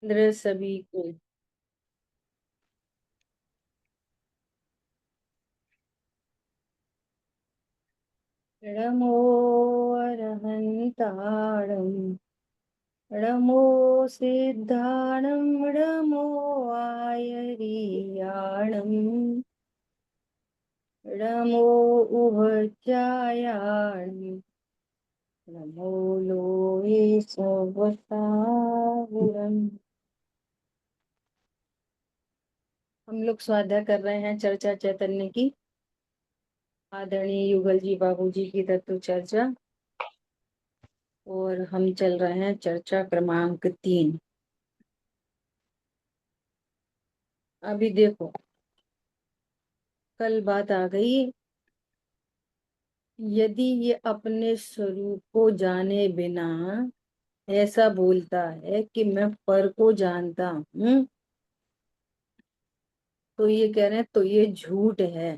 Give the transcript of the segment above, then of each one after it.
इंद्र सभी को। नमो अरहंताणं नमो सिद्धाणं नमो आयर्याणं नमो उभचायाणं नमो लोये सवसागरम्। हम लोग स्वाध्याय कर रहे हैं चर्चा चैतन्य की। आदरणीय युगल जी बाबू जी की तत्व चर्चा। और हम चल रहे हैं चर्चा क्रमांक 3। अभी देखो, कल बात आ गई, यदि ये अपने स्वरूप को जाने बिना ऐसा बोलता है कि मैं पर को जानता हूं, तो ये कह रहे हैं तो ये झूठ है।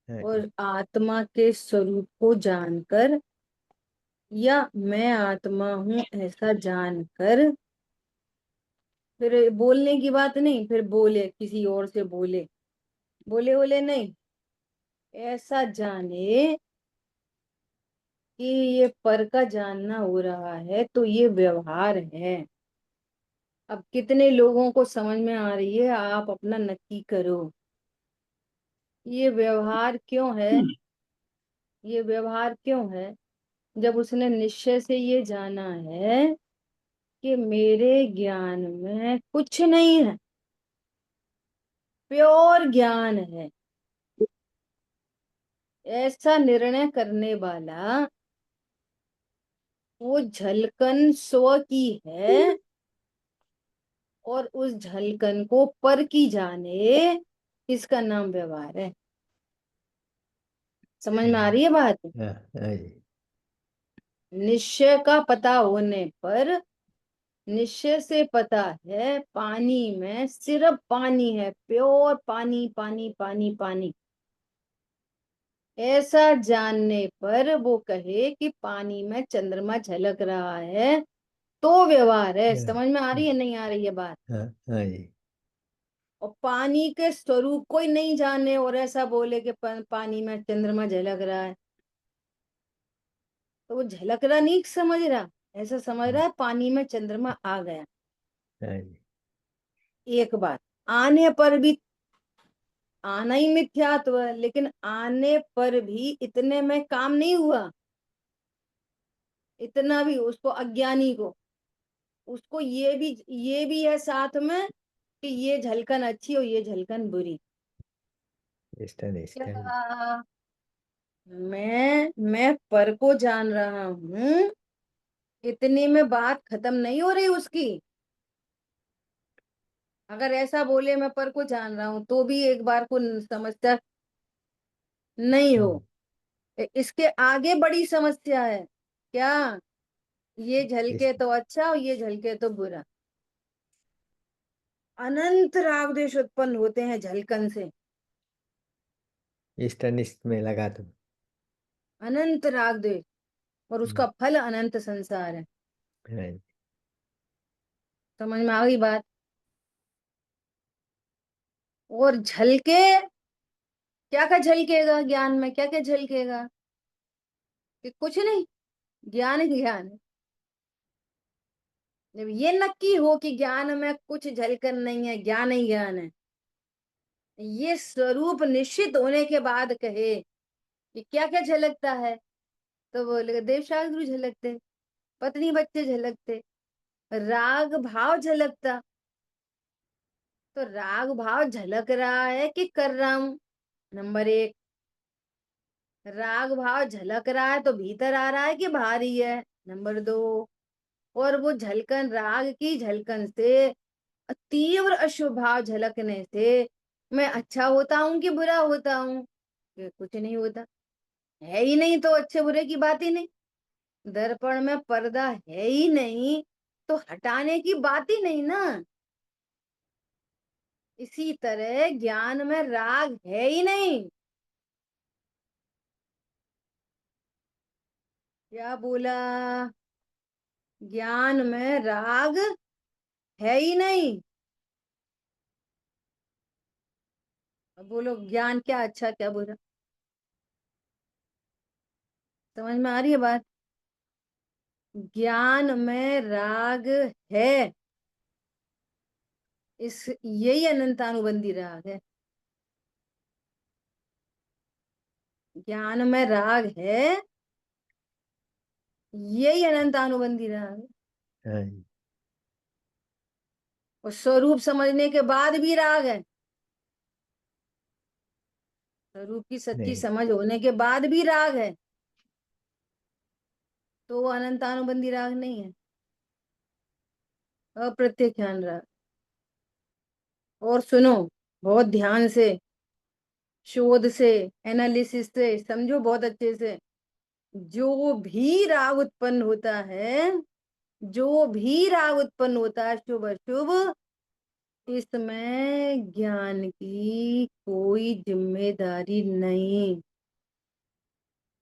हाँ जी। और आत्मा के स्वरूप को जानकर या मैं आत्मा हूं ऐसा जानकर, फिर बोलने की बात नहीं, फिर बोले किसी और से बोले, बोले बोले नहीं, ऐसा जाने कि ये पर का जानना हो रहा है तो ये व्यवहार है। अब कितने लोगों को समझ में आ रही है, आप अपना नक्की करो। ये व्यवहार क्यों है? ये व्यवहार क्यों है? जब उसने निश्चय से ये जाना है कि मेरे ज्ञान में कुछ नहीं है, प्योर ज्ञान है, ऐसा निर्णय करने वाला वो झलकन स्व की है और उस झलकन को पर की जाने, इसका नाम व्यवहार है। समझ में आ रही है बात? हाँ हाँ जी। निश्चय का पता होने पर, निश्चय से पता है पानी में सिर्फ पानी है, प्योर पानी पानी पानी पानी। ऐसा जानने पर वो कहे कि पानी में चंद्रमा झलक रहा है, तो व्यवहार है। हाँ समझ में आ रही है नहीं आ रही है बात? हाँ हाँ जी। और पानी के स्वरूप को ही नहीं जाने और ऐसा बोले कि पानी में चंद्रमा झलक रहा है, तो वो झलक रहा नहीं समझ रहा, ऐसा समझ रहा है पानी में चंद्रमा आ गया। हाँ जी। एक बात, आने पर भी आना ही मिथ्यात्व है, लेकिन आने पर भी इतने में काम नहीं हुआ। इतना भी उसको, अज्ञानी को, उसको ये भी है साथ में कि ये झलकन अच्छी और ये झलकन बुरी। निष्ठा निष्ठा जी। क्या? मैं पर को जान रहा हूं, इतने में बात खत्म नहीं हो रही उसकी। अगर ऐसा बोले मैं पर को जान रहा हूं तो भी एक बार को समझता नहीं हो। हम्म। इसके आगे बड़ी समस्या है। क्या? ये इस झलके तो अच्छा और ये झलके तो बुरा। अनंत राग द्वेष उत्पन्न होते हैं झलकन से। इष्टनिष्ठ में लगा दो। अनंत राग द्वेष, और हम्म। उसका फल अनंत संसार है। हाँ जी। समझ में आ गई बात? और झलके, क्या क्या झलकेगा ज्ञान में, क्या क्या झलकेगा? कि कुछ नहीं, ज्ञान ही ज्ञान है। जब ये नक्की हो कि ज्ञान में कुछ झलकन नहीं है, ज्ञान ही ज्ञान है, ये स्वरूप निश्चित होने के बाद कहे कि क्या क्या झलकता है, तो बोले देव शास्त्रु झलकते, पत्नी बच्चे झलकते, राग भाव झलकता। तो राग भाव झलक रहा है कि कर रहा हूं? नंबर एक, राग भाव झलक रहा है तो भीतर आ रहा है कि बाहर ही है? नंबर दो, और वो झलकन, राग की झलकन से, तीव्र अशुभ भाव झलकने से मैं अच्छा होता हूं कि बुरा होता हूं? ये कुछ नहीं होता, है ही नहीं, तो अच्छे बुरे की बात ही नहीं। दर्पण में पर्दा है ही नहीं, तो हटाने की बात ही नहीं ना। इसी तरह ज्ञान में राग है ही नहीं। क्या बोला? ज्ञान में राग है ही नहीं। अब बोलो ज्ञान क्या अच्छा क्या बुरा? समझ में आ रही है बात? ज्ञान में राग है, इस यही अनंतानुबंधी राग है। ज्ञान में राग है, यही अनंतानुबंधी राग है। हाँ जी। और स्वरूप समझने के बाद भी राग है, स्वरूप की सच्ची नहीं। समझ होने के बाद भी राग है, तो वो अनंतानुबंधी राग नहीं है, अप्रत्यक्षान राग। और सुनो, बहुत ध्यान से, शोध से, एनालिसिस से समझो बहुत अच्छे से। जो भी राग उत्पन्न होता है, जो भी राग उत्पन्न होता है, शुभ अशुभ, इसमें ज्ञान की कोई जिम्मेदारी नहीं।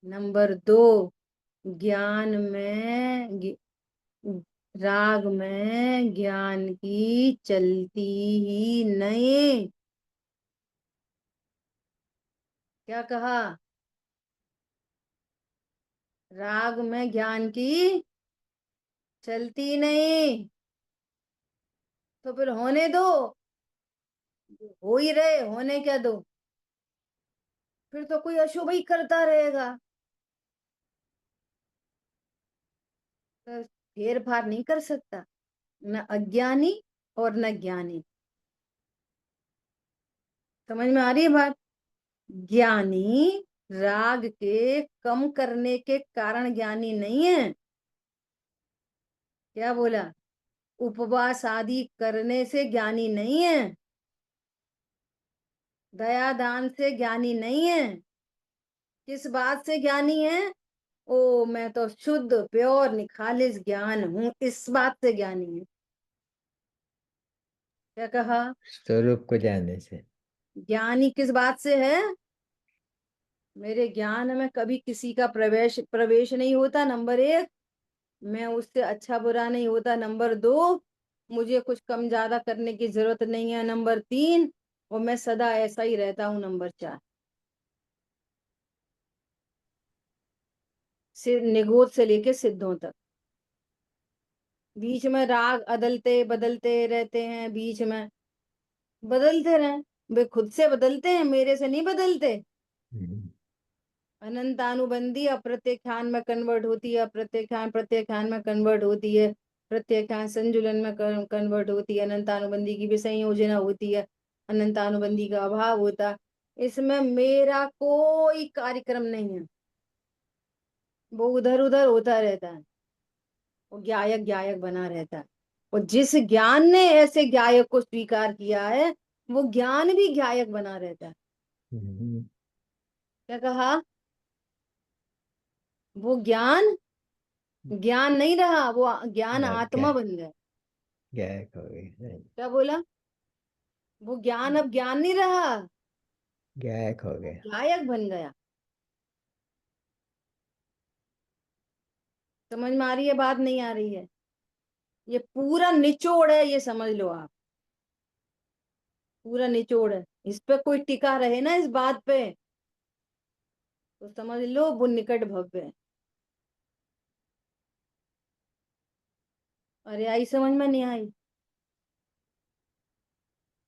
नंबर दो, ज्ञान में राग में ज्ञान की चलती ही नहीं। क्या कहा? राग में ज्ञान की चलती नहीं, तो फिर होने दो, हो ही रहे, होने क्या दो। फिर तो कोई अशुभ ही करता रहेगा, तो फेर फार नहीं कर सकता, न अज्ञानी और न ज्ञानी। समझ में आ रही है बात? ज्ञानी राग के कम करने के कारण ज्ञानी नहीं है। क्या बोला? उपवास आदि करने से ज्ञानी नहीं है, दया दान से ज्ञानी नहीं है। किस बात से ज्ञानी है? ओ मैं तो शुद्ध प्योर निखालिस ज्ञान हूं, इस बात से ज्ञानी है। क्या कहा? स्वरूप को जानने से। ज्ञानी किस बात से है? मेरे ज्ञान में कभी किसी का प्रवेश प्रवेश नहीं होता, नंबर एक। मैं उससे अच्छा बुरा नहीं होता, नंबर दो। मुझे कुछ कम ज्यादा करने की जरूरत नहीं है, नंबर तीन। और मैं सदा ऐसा ही रहता हूँ, नंबर चार। सिर निगोद से लेके सिद्धों तक, बीच में राग अदलते बदलते रहते हैं, बीच में बदलते रहे। वे खुद से बदलते हैं, मेरे से नहीं बदलते। हम्म। अनंतानुबंधी अप्रत्यक्षान में कन्वर्ट होती है, अप्रत्यक्षान प्रत्यक्षान में कन्वर्ट होती है, प्रत्यक्षान संजुलन में कन्वर्ट होती है, अनंतानुबंधी की भी संयोजना होती है, अनंतानुबंधी का अभाव होता है। इसमें मेरा कोई कार्यक्रम नहीं है, वो उधर उधर होता रहता है, वो ज्ञायक ज्ञायक बना रहता है। और जिस ज्ञान ने ऐसे ज्ञायक को स्वीकार किया है, वो ज्ञान भी ज्ञायक बना रहता है। हम्म। क्या कहा? वो ज्ञान ज्ञान नहीं रहा, वो ज्ञान अब आत्मा बन गया। गायक हो गई। हाँ जी। क्या बोला? वो ज्ञान अब ज्ञान नहीं रहा, गायक हो वो गया। गायक बन गया। समझ में आ रही है बात, नहीं आ रही है? ये पूरा निचोड़ है, ये समझ लो आप, पूरा निचोड़ है। इस पे कोई टिका रहे ना इस बात पे, तो समझ लो वो निकट भव्य है। अरे आई समझ में नहीं आई?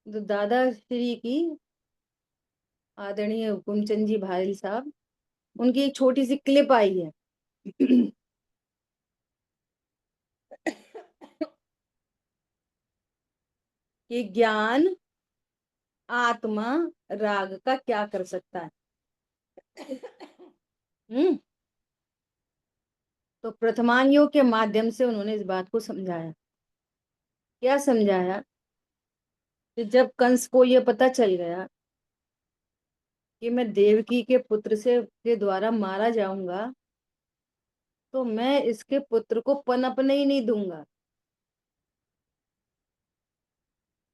तो दादा श्री की आदरणीय हुकुमचंद जी भाईल साहब, उनकी एक छोटी सी क्लिप आई है। कि ज्ञान आत्मा राग का क्या कर सकता है। हम्म। तो प्रथमान योग के माध्यम से उन्होंने इस बात को समझाया। क्या समझाया? कि जब कंस को यह पता चल गया कि मैं देवकी के पुत्र से के द्वारा मारा जाऊंगा, तो मैं इसके पुत्र को पनपने ही नहीं दूंगा।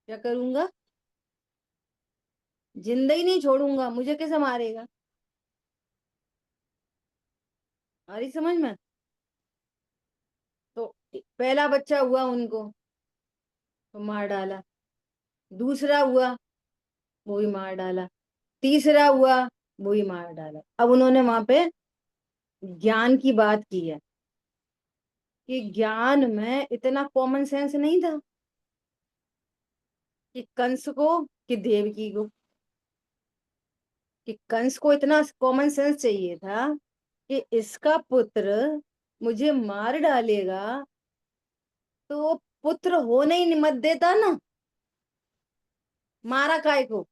क्या करूंगा? जिंदा ही नहीं छोड़ूंगा, मुझे कैसे मारेगा? आ रही समझ में? तो पहला बच्चा हुआ उनको, तो मार डाला। दूसरा हुआ, वो भी मार डाला। तीसरा हुआ, वो भी मार डाला। अब उन्होंने वहां पे ज्ञान की बात की है कि ज्ञान में इतना कॉमन सेंस नहीं था कि कंस को, कि देवकी को, कि कंस को इतना कॉमन सेंस चाहिए था कि इसका पुत्र मुझे मार डालेगा तो वो पुत्र होने ही मत देता ना। मारा काय को?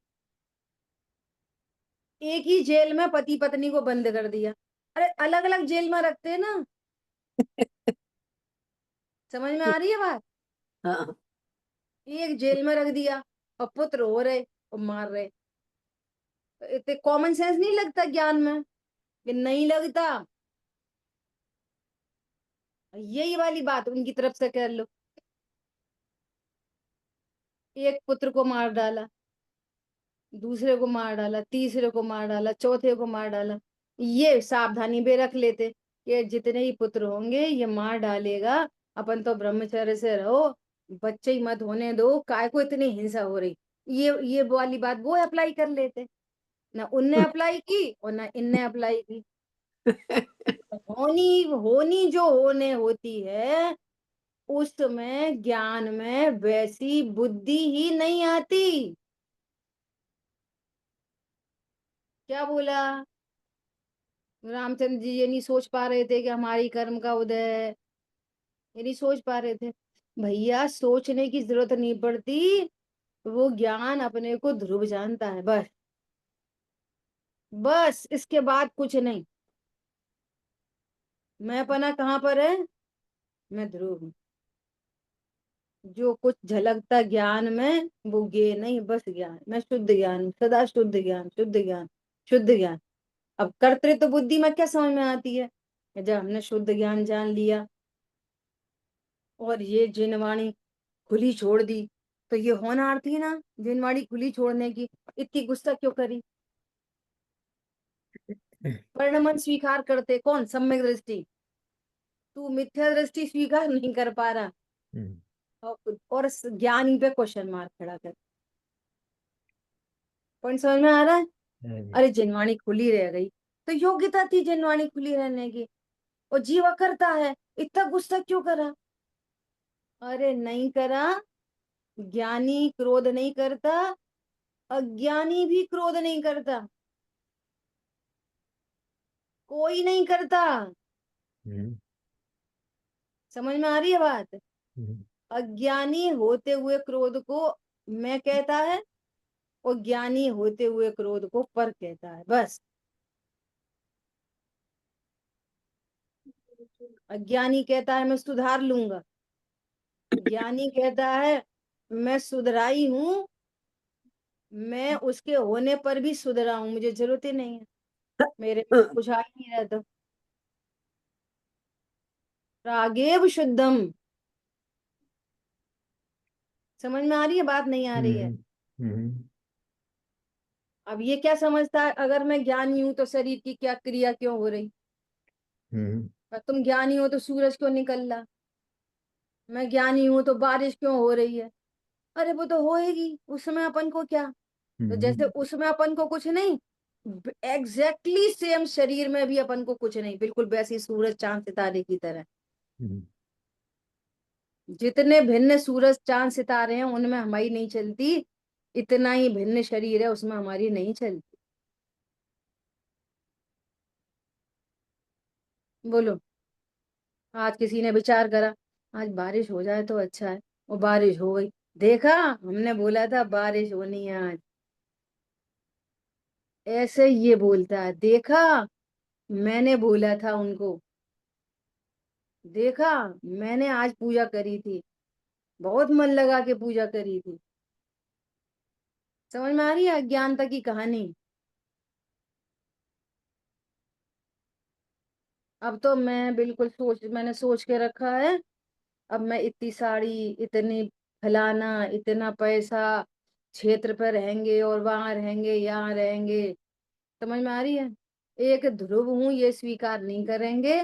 एक ही जेल में पति पत्नी को बंद कर दिया। अरे अलग अलग जेल में रखते हैं ना। समझ में आ रही है बात? हाँ। एक जेल में रख दिया और पुत्र हो रहे और मार रहे। इतने कॉमन सेंस नहीं लगता ज्ञान में? कि नहीं लगता। यही वाली बात उनकी तरफ से कर लो। एक पुत्र को मार डाला, दूसरे को मार डाला, तीसरे को मार डाला, चौथे को मार डाला। ये सावधानी भी रख लेते कि जितने ही पुत्र होंगे ये मार डालेगा, अपन तो ब्रह्मचर्य से रहो, बच्चे ही मत होने दो, काय को इतनी हिंसा हो रही। ये वाली बात वो अप्लाई कर लेते। ना उनने अप्लाई की और ना इनने अप्लाई की। होनी होनी जो होने होती है उसमें ज्ञान में वैसी बुद्धि ही नहीं आती। क्या बोला? रामचंद्र जी ये नहीं सोच पा रहे थे कि हमारी कर्म का उदय है? ये नहीं सोच पा रहे थे? भैया सोचने की जरूरत नहीं पड़ती, वो ज्ञान अपने को ध्रुव जानता है बस। बस इसके बाद कुछ नहीं। मैं पना कहाँ पर है? मैं ध्रुव हूँ। जो कुछ झलकता ज्ञान में वो गे नहीं, बस ज्ञान। मैं शुद्ध ज्ञान हूँ, सदा शुद्ध ज्ञान, शुद्ध ज्ञान, शुद्ध ज्ञान। अब कर्तृत्व बुद्धि में क्या समझ में आती है? कि जब हमने शुद्ध ज्ञान जान लिया और ये जिनवाणी खुली छोड़ दी, तो ये होनहार थी ना जिनवाणी खुली छोड़ने की। इतनी गुस्सा क्यों करी? परिणमन स्वीकार करते कौन? सम्यक दृष्टि। तू मिथ्या दृष्टि स्वीकार नहीं कर पा रहा हम्म। और ज्ञानी पे क्वेश्चन मार्क खड़ा कर। पॉइंट समझ में आ रहा है? हाँ जी। अरे जिनवाणी खुली रह गई तो योग्यता थी जिनवाणी खुली रहने की, और जीवा करता है, इतना गुस्सा क्यों करा? अरे नहीं करा। ज्ञानी क्रोध नहीं करता, अज्ञानी भी क्रोध नहीं करता, कोई नहीं करता। हम्म। समझ में आ रही है बात? हम्म। अज्ञानी होते हुए क्रोध को मैं कहता है, और ज्ञानी होते हुए क्रोध को पर कहता है, बस। अज्ञानी कहता है मैं सुधार लूंगा, ज्ञानी कहता है मैं सुधराई हूं, मैं उसके होने पर भी सुधरा हूं, मुझे जरूरत ही नहीं है, मेरे में तो कुछ आ ही नहीं रहा। तो रागेव शुद्धम। समझ में आ रही है बात? नहीं आ रही है? हम्म। हम्म। अब ये क्या समझता है, अगर मैं ज्ञानी हूं तो शरीर की क्या क्रिया क्यों हो रही? हम्म। और तुम ज्ञानी हो तो सूरज क्यों निकल रहा? मैं ज्ञानी हूं तो बारिश क्यों हो रही है? अरे वो तो होएगी, उसमें अपन को क्या? तो जैसे हम्म। उसमें अपन को कुछ नहीं, एग्जैक्टली सेम शरीर में भी अपन को कुछ नहीं, बिल्कुल वैसे ही सूरज चांद सितारे की तरह। हम्म। जितने भिन्न सूरज चांद सितारे हैं उनमें हमारी नहीं चलती, इतना ही भिन्न शरीर है उसमें हमारी नहीं चलती। बोलो। आज किसी ने विचार करा आज बारिश हो जाए तो अच्छा है, वो बारिश हो गई। देखा, हमने बोला था बारिश होनी है आज। ऐसे ये बोलता है, देखा, मैंने बोला था उनको, देखा, मैंने आज पूजा करी थी, बहुत मन लगा के पूजा करी थी। समझ में आ रही है अज्ञानता की कहानी? अब तो मैं बिल्कुल मैंने सोच के रखा है। अब मैं इतनी साड़ी, इतनी फलाना, इतना पैसा, क्षेत्र पर रहेंगे और वहां रहेंगे, यहाँ रहेंगे। समझ में आ रही है? एक ध्रुव हूं ये स्वीकार नहीं करेंगे।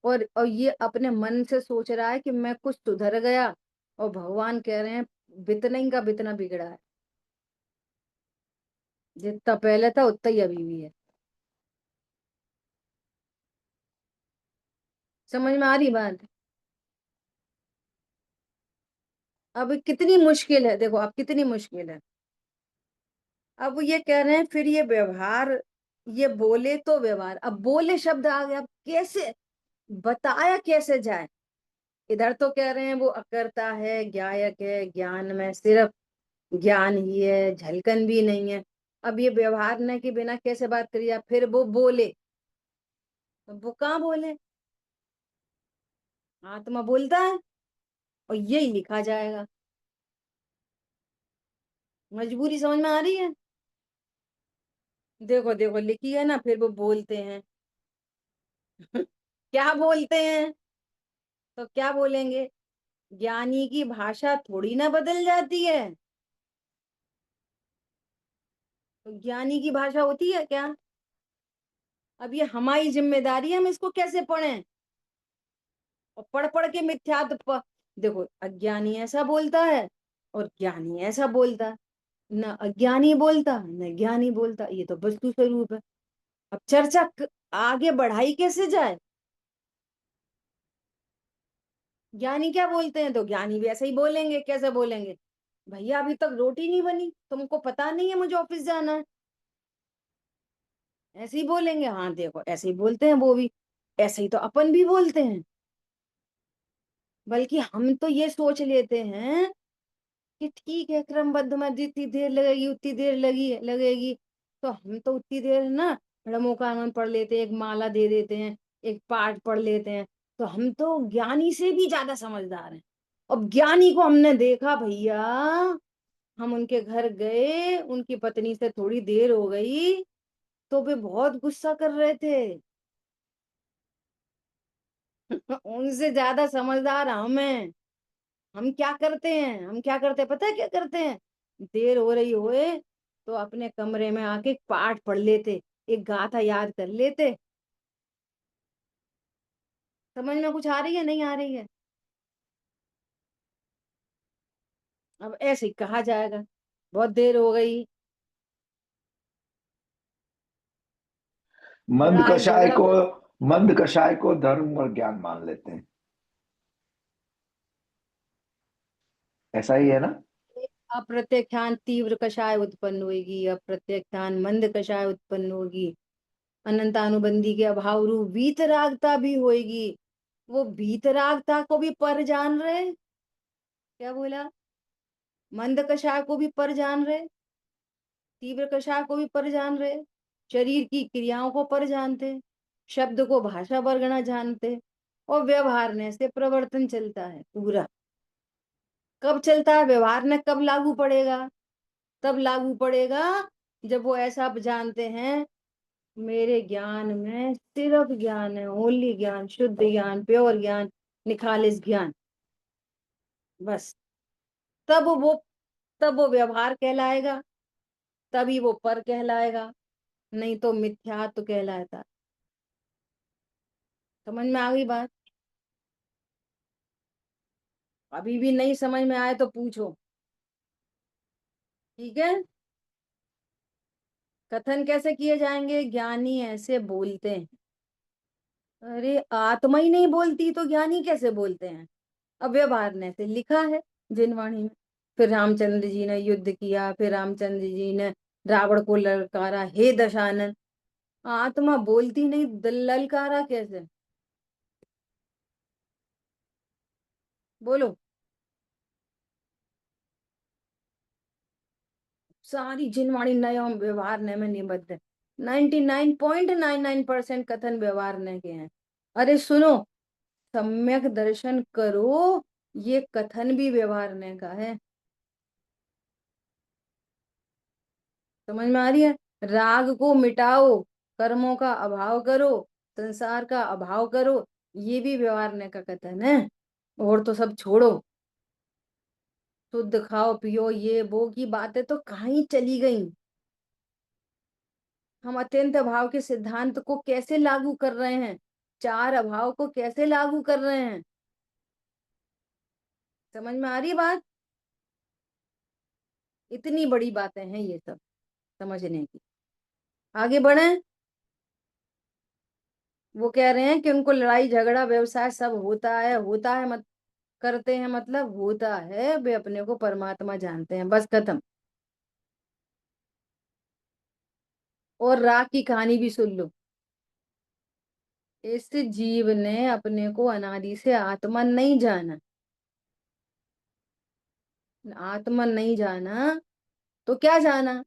और ये अपने मन से सोच रहा है कि मैं कुछ सुधर गया, और भगवान कह रहे हैं बितना ही का बितना बिगड़ा है। जितना पहले था उतना ही अभी भी है। समझ में आ रही बात? अब कितनी मुश्किल है, देखो अब कितनी मुश्किल है। अब ये कह रहे हैं फिर ये व्यवहार, ये बोले तो व्यवहार, अब बोले शब्द आ गया, अब कैसे बताया कैसे जाए। इधर तो कह रहे हैं वो अकर्ता है, ज्ञायक है, ज्ञान में सिर्फ ज्ञान ही है, झलकन भी नहीं है। अब ये व्यवहार न के बिना कैसे बात करिए, फिर वो बोले, अब वो कहाँ बोले, आत्मा बोलता है और यही लिखा जाएगा। मजबूरी समझ में आ रही है? देखो देखो लिखी है ना, फिर वो बोलते हैं। क्या बोलते हैं? तो क्या बोलेंगे? ज्ञानी की भाषा थोड़ी ना बदल जाती है। तो ज्ञानी की भाषा होती है क्या? अब ये हमारी जिम्मेदारी है, हम इसको कैसे पढ़ें। और पढ़ पढ़ के मिथ्यात्व देखो अज्ञानी ऐसा बोलता है और ज्ञानी ऐसा बोलता है। न अज्ञानी बोलता न ज्ञानी बोलता, ये तो वस्तु स्वरूप है। अब चर्चा आगे बढ़ाई कैसे जाए। ज्ञानी क्या बोलते हैं तो ज्ञानी भी ऐसे ही बोलेंगे, कैसे बोलेंगे? भैया अभी तक रोटी नहीं बनी, तुमको पता नहीं है मुझे ऑफिस जाना है, ऐसे ही बोलेंगे। हाँ देखो ऐसे ही बोलते हैं वो भी, ऐसे ही तो अपन भी बोलते हैं। बल्कि हम तो ये सोच लेते हैं कि ठीक है क्रमबद्ध में जितनी देर लगेगी उतनी देर लगेगी, तो हम तो उतनी देर ना रमोकानन पढ़ लेते हैं, एक माला दे देते हैं, एक पाठ पढ़ लेते हैं। तो हम तो ज्ञानी से भी ज्यादा समझदार हैं। अब ज्ञानी को हमने देखा भैया, हम उनके घर गए, उनकी पत्नी से थोड़ी देर हो गई तो वे बहुत गुस्सा कर रहे थे। उनसे ज्यादा समझदार हम हैं। हम क्या करते हैं, हम क्या करते हैं पता है क्या करते हैं? देर हो रही होए तो अपने कमरे में आके पाठ पढ़ लेते, एक गाथा याद कर लेते। समझ में कुछ आ रही है नहीं आ रही है? अब ऐसे ही कहा जाएगा बहुत देर हो गई, मंद लड़ाई कषाय झगड़ा। को मंद कषाय को धर्म और ज्ञान मान लेते हैं। ऐसा ही है ना? अप्रत्याख्यान तीव्र कषाय उत्पन्न होगी, अप्रत्याख्यान मंद कषाय उत्पन्न होगी, अनंतानुबंधी के अभाव रूप वीतरागता भी होगी। वो वीतरागता को भी पर जान रहे, क्या बोला, मंद कषाय को भी पर जान रहे, तीव्र कषाय को भी पर जान रहे, शरीर की क्रियाओं को पर जानते, शब्द को भाषा वर्गना जानते, और व्यवहारने से प्रवर्तन चलता है पूरा। कब चलता है व्यवहार ने, कब लागू पड़ेगा? तब लागू पड़ेगा जब वो ऐसा जानते हैं मेरे ज्ञान में सिर्फ ज्ञान है, ओनली ज्ञान, शुद्ध ज्ञान, प्योर ज्ञान, निखालिस ज्ञान, बस। तब वो तब वो व्यवहार कहलाएगा, तभी वो पर कहलाएगा, नहीं तो मिथ्यात्व कहलाता। समझ में आ गई बात? अभी भी नहीं समझ में आए तो पूछो, ठीक है। कथन कैसे किए जाएंगे? ज्ञानी ऐसे बोलते हैं। अरे आत्मा ही नहीं बोलती तो ज्ञानी कैसे बोलते हैं? अब व्यवहार ने से लिखा है जिनवाणी में। फिर रामचंद्र जी ने युद्ध किया, फिर रामचंद्र जी ने रावण को ललकारा, हे दशानन। आत्मा बोलती नहीं, ललकारा कैसे? बोलो। सारी जिनवाणी नयम व्यवहार ने में निबद्ध है। 99.99% कथन व्यवहार ने के हैं। अरे सुनो, सम्यक दर्शन करो, ये कथन भी व्यवहार ने का है। समझ में आ रही है? राग को मिटाओ, कर्मों का अभाव करो, संसार का अभाव करो, ये भी व्यवहार ने का कथन है। और तो सब छोड़ो, शुद्ध खाओ पियो ये वो की बातें तो कहाँ ही चली गई। हम अत्यंत अभाव के सिद्धांत को कैसे लागू कर रहे हैं, चार अभाव को कैसे लागू कर रहे हैं। समझ में आ रही बात? इतनी बड़ी बातें हैं ये सब समझने की। आगे बढ़ें। वो कह रहे हैं कि उनको लड़ाई झगड़ा व्यवसाय सब होता है मत करते हैं, मतलब होता है, वे अपने को परमात्मा जानते हैं, बस खत्म। और राग की कहानी भी सुन लो। इस जीव ने अपने को अनादि से आत्मा नहीं जाना। आत्मा नहीं जाना तो क्या जाना?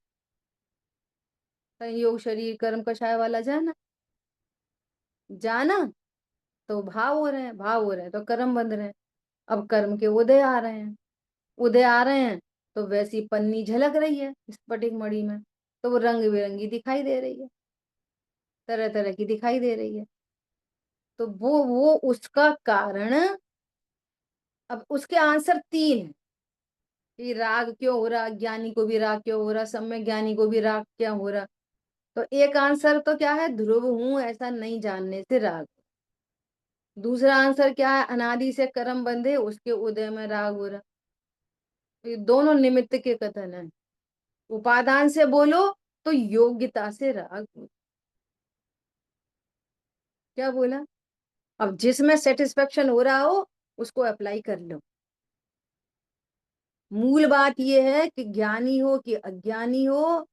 संयोग शरीर कर्म कषाय वाला जाना। जाना तो भाव हो रहे हैं, भाव हो रहे हैं तो कर्म बंध रहे हैं। अब कर्म के उदय आ रहे हैं, उदय आ रहे हैं तो वैसी पन्नी झलक रही है स्फटिक मणि में, तो वो रंग बिरंगी दिखाई दे रही है, तरह तरह की दिखाई दे रही है। तो वो उसका कारण। अब उसके आंसर तीन है कि राग क्यों हो रहा, ज्ञानी को भी राग क्यों हो रहा, सम्यक ज्ञानी को भी राग क्या हो रहा। तो एक आंसर तो क्या है, ध्रुव हूं ऐसा नहीं जानने से राग। दूसरा आंसर क्या है, अनादि से कर्म बंधे उसके उदय में राग हो रहा। ये दोनों निमित्त के कथन है। उपादान से बोलो तो योग्यता से राग हो। क्या बोला? अब जिसमें सेटिस्फेक्शन हो रहा हो उसको अप्लाई कर लो। मूल बात यह है कि ज्ञानी हो कि अज्ञानी हो,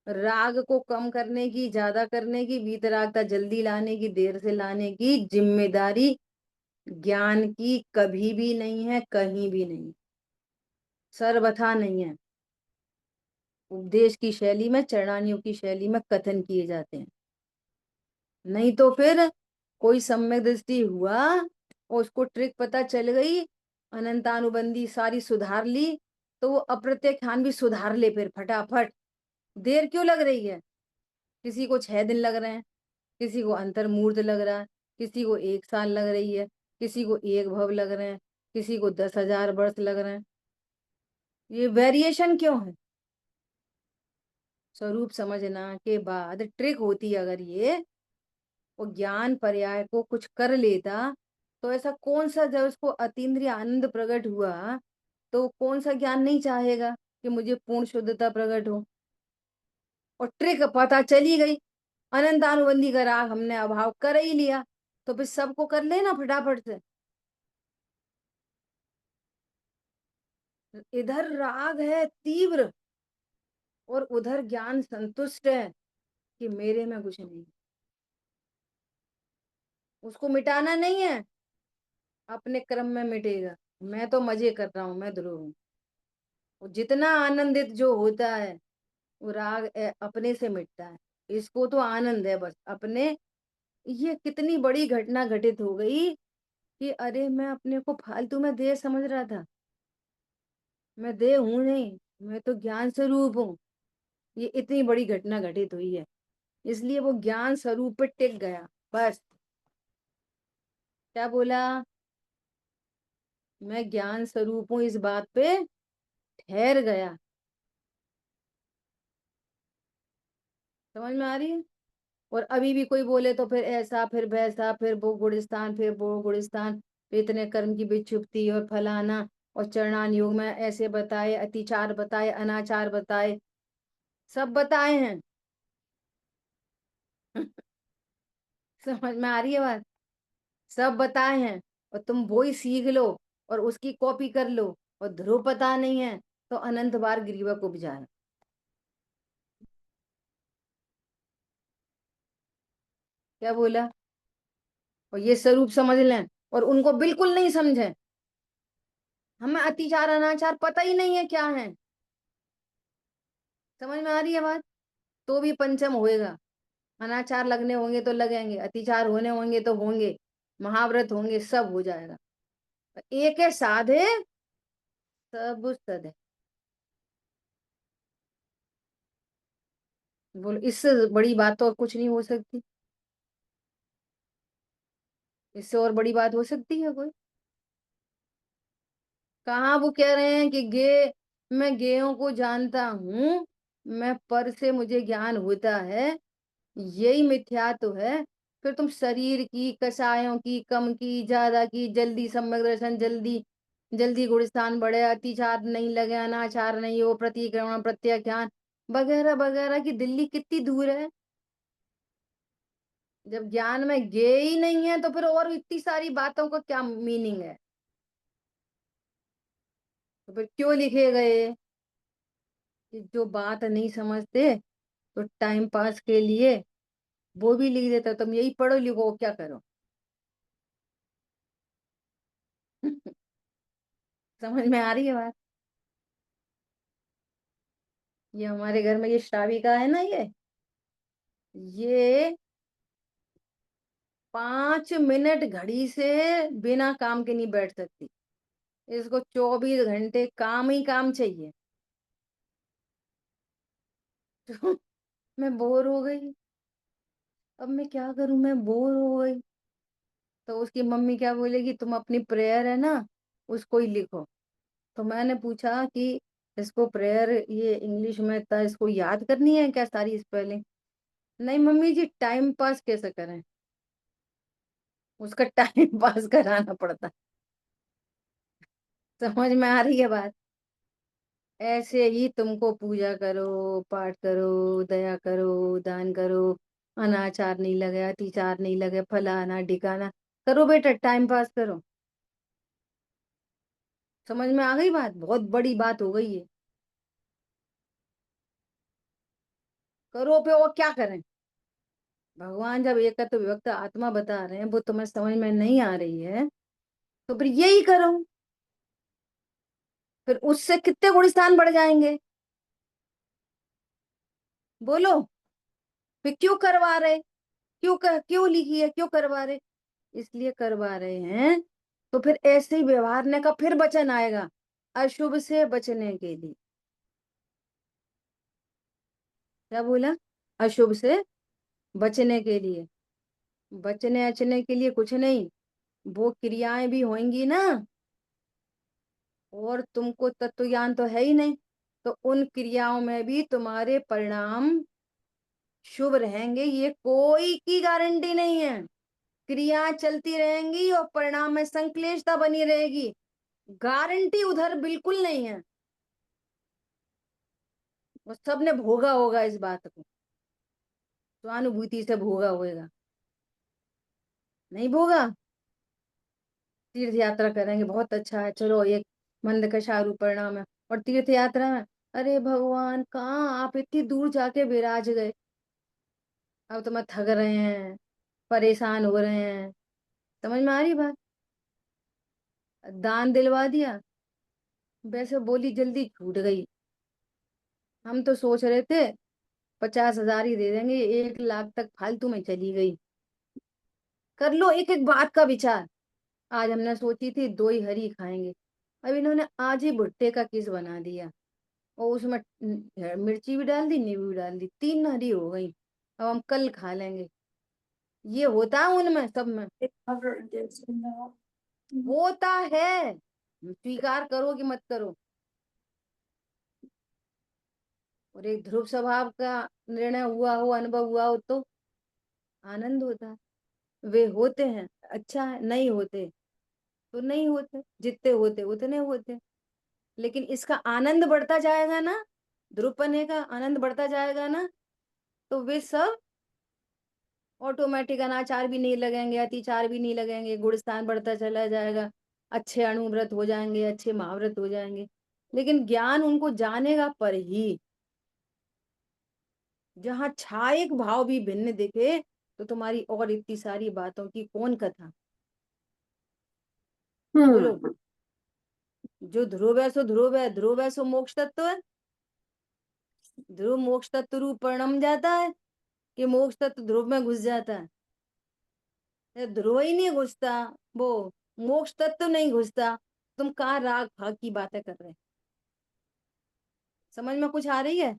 राग को कम करने की, ज्यादा करने की, वीतरागता जल्दी लाने की, देर से लाने की जिम्मेदारी ज्ञान की कभी भी नहीं है, कहीं भी नहीं, सर्वथा नहीं है। उपदेश की शैली में, चरणानियों की शैली में कथन किए जाते हैं। नहीं तो फिर कोई सम्यक दृष्टि हुआ और उसको ट्रिक पता चल गई, अनंतानुबंधी सारी सुधार ली, तो वो अप्रत्यक्षान भी सुधार ले फिर फटाफट। देर क्यों लग रही है? किसी को 6 दिन लग रहे हैं, किसी को अंतर्मूर्त लग रहा है, किसी को 1 साल लग रही है, किसी को 1 भव लग रहे हैं, किसी को 10,000 वर्ष लग रहे हैं। ये वेरिएशन क्यों है? स्वरूप समझना के बाद ट्रिक होती है अगर ये, वो ज्ञान पर्याय को कुछ कर लेता तो ऐसा कौन सा, जब उसको अतीन्द्रिय आनंद प्रकट हुआ तो कौन सा ज्ञान नहीं चाहेगा कि मुझे पूर्ण शुद्धता प्रकट हो। और ट्रिक पता चली गई, अनंत अनुबंधी का राग हमने अभाव कर ही लिया, तो फिर सबको कर लेना फटाफट से। इधर राग है तीव्र और उधर ज्ञान संतुष्ट है कि मेरे में कुछ नहीं, उसको मिटाना नहीं है, अपने क्रम में मिटेगा। मैं तो मजे कर रहा हूं, मैं ध्रुव हूं। वो जितना आनंदित जो होता है वो राग अपने से मिटता है। इसको तो आनंद है बस अपने। ये कितनी बड़ी घटना घटित हो गई कि अरे मैं अपने को फालतू में देह समझ रहा था। मैं देह हूं नहीं, मैं तो ज्ञान स्वरूप हूँ। ये इतनी बड़ी घटना घटित हुई है, इसलिए वो ज्ञान स्वरूप पे टिक गया बस। क्या बोला? मैं ज्ञान स्वरूप हूँ, इस बात पे ठहर गया। समझ में आ रही है? और अभी भी कोई बोले तो फिर ऐसा, फिर वैसा, फिर वो गुणस्थान, फिर वो गुणस्थान, फिर इतने कर्म की विक्षुप्ति और फलाना, और चरणान योग में ऐसे बताए, अतिचार बताए, अनाचार बताए, सब बताए हैं। समझ में आ रही है बात? सब बताए हैं, और तुम वो ही सीख लो और उसकी कॉपी कर लो, और ध्रुव पता नहीं है तो अनंत बार ग्रीवा को जाए। क्या बोला? और ये स्वरूप समझ लें, और उनको बिल्कुल नहीं समझे, हमें अतिचार अनाचार पता ही नहीं है क्या है। समझ में आ रही है बात? तो भी पंचम होएगा। अनाचार लगने होंगे तो लगेंगे, अतिचार होने होंगे तो होंगे, महाव्रत होंगे, सब हो जाएगा। एक है साधे सब सद है। बोलो, इससे बड़ी बात तो और कुछ नहीं हो सकती। इससे और बड़ी बात हो सकती है कोई? कहाँ वो कह रहे हैं कि गे, मैं गेयों को जानता हूं, मैं पर से मुझे ज्ञान होता है, यही मिथ्या तो है। फिर तुम शरीर की, कषायों की, कम की, ज्यादा की, जल्दी सम्यक दर्शन, जल्दी जल्दी गुणस्थान बढ़े, अतिचार नहीं लगे, अनाचार नहीं हो, प्रतिक्रमण प्रत्याख्यान वगैरह वगैरह की दिल्ली कितनी दूर है। जब ज्ञान में गे ही नहीं है तो फिर और इतनी सारी बातों का क्या मीनिंग है। तो फिर क्यों लिखे गए कि जो बात नहीं समझते तो टाइम पास के लिए वो भी लिख देता, तुम यही पढ़ो लिखो क्या करो। समझ में आ रही है बात। ये हमारे घर में ये श्राविका है ना, ये 5 मिनट घड़ी से बिना काम के नहीं बैठ सकती। इसको 24 घंटे काम ही काम चाहिए। तो मैं बोर हो गई। अब मैं क्या करूं, मैं बोर हो गई। तो उसकी मम्मी क्या बोलेगी, तुम अपनी प्रेयर है ना उसको ही लिखो। तो मैंने पूछा कि इसको प्रेयर ये इंग्लिश में था, इसको याद करनी है क्या सारी स्पेलिंग। नहीं मम्मी जी, टाइम पास कैसे करें, उसका टाइम पास कराना पड़ता है। समझ में आ रही है बात। ऐसे ही तुमको पूजा करो, पाठ करो, दया करो, दान करो, अनाचार नहीं लगे, अतिचार नहीं लगे, फलाना ढिकाना करो बेटा, टाइम पास करो। समझ में आ गई बात, बहुत बड़ी बात हो गई है। करो पे और क्या करें। भगवान जब एकत्व विभक्त आत्मा बता रहे हैं, वो तुम्हें समझ में नहीं आ रही है तो फिर यही करो। फिर उससे कितने गुणस्थान बढ़ जाएंगे, बोलो। फिर क्यों करवा रहे, क्यों लिखी है, क्यों करवा रहे। इसलिए करवा रहे हैं तो फिर ऐसे ही व्यवहारने का फिर वचन आएगा, अशुभ से बचने के लिए। क्या बोला, अशुभ से बचने के लिए। बचने अचने के लिए कुछ नहीं, वो क्रियाएं भी होंगी ना। और तुमको तत्व ज्ञान तो है ही नहीं, तो उन क्रियाओं में भी तुम्हारे परिणाम शुभ रहेंगे, ये कोई की गारंटी नहीं है। क्रिया चलती रहेंगी और परिणाम में संक्लेशता बनी रहेगी, गारंटी उधर बिल्कुल नहीं है। वो सबने भोगा होगा इस बात को, स्वानुभूति से भोगा होगा। नहीं भोगा, तीर्थ यात्रा करेंगे बहुत अच्छा है, चलो एक मंद का शारू परिणाम है। और तीर्थ यात्रा में, अरे भगवान कहाँ आप इतनी दूर जाके विराज गए, अब तो मैं थक रहे हैं, परेशान हो रहे हैं। समझ में आ रही बात। दान दिलवा दिया, वैसे बोली जल्दी छूट गई। हम तो सोच रहे थे 50,000 ही दे देंगे, 1 लाख तक फालतू में चली गई। कर लो एक एक बात का विचार। आज हमने सोची थी 2 ही हरी खाएंगे, अब इन्होंने आज ही भुट्टे का किस बना दिया, और उसमें मिर्ची भी डाल दी, नींबू भी डाल दी, 3 हरी हो गई। अब हम कल खा लेंगे। ये होता है उनमें सब में, होता है। स्वीकार करो कि मत करो। और एक ध्रुव स्वभाव का निर्णय हुआ हो, अनुभव हुआ हो तो आनंद होता है। वे होते हैं, अच्छा है, नहीं होते तो नहीं होते, जितने होते उतने होते। लेकिन इसका आनंद बढ़ता जाएगा ना, ध्रुवपने का आनंद बढ़ता जाएगा ना, तो वे सब ऑटोमेटिक अनाचार भी नहीं लगेंगे, अतिचार भी नहीं लगेंगे, गुणस्थान बढ़ता चला जाएगा, अच्छे अणुव्रत हो जाएंगे, अच्छे महाव्रत हो जाएंगे। लेकिन ज्ञान उनको जानेगा पर ही, जहां छायक भाव भी भिन्न दिखे तो तुम्हारी और इतनी सारी बातों की कौन कथा। बोलो, जो ध्रुव है सो ध्रुव है, ध्रुव है सो मोक्ष तत्व है। ध्रुव मोक्ष तत्व रूप परिणम जाता है कि मोक्ष तत्व ध्रुव में घुस जाता है। ध्रुव ही नहीं घुसता, वो मोक्ष तत्व नहीं घुसता, तुम कहाँ राग भाग की बातें कर रहे हैं। समझ में कुछ आ रही है,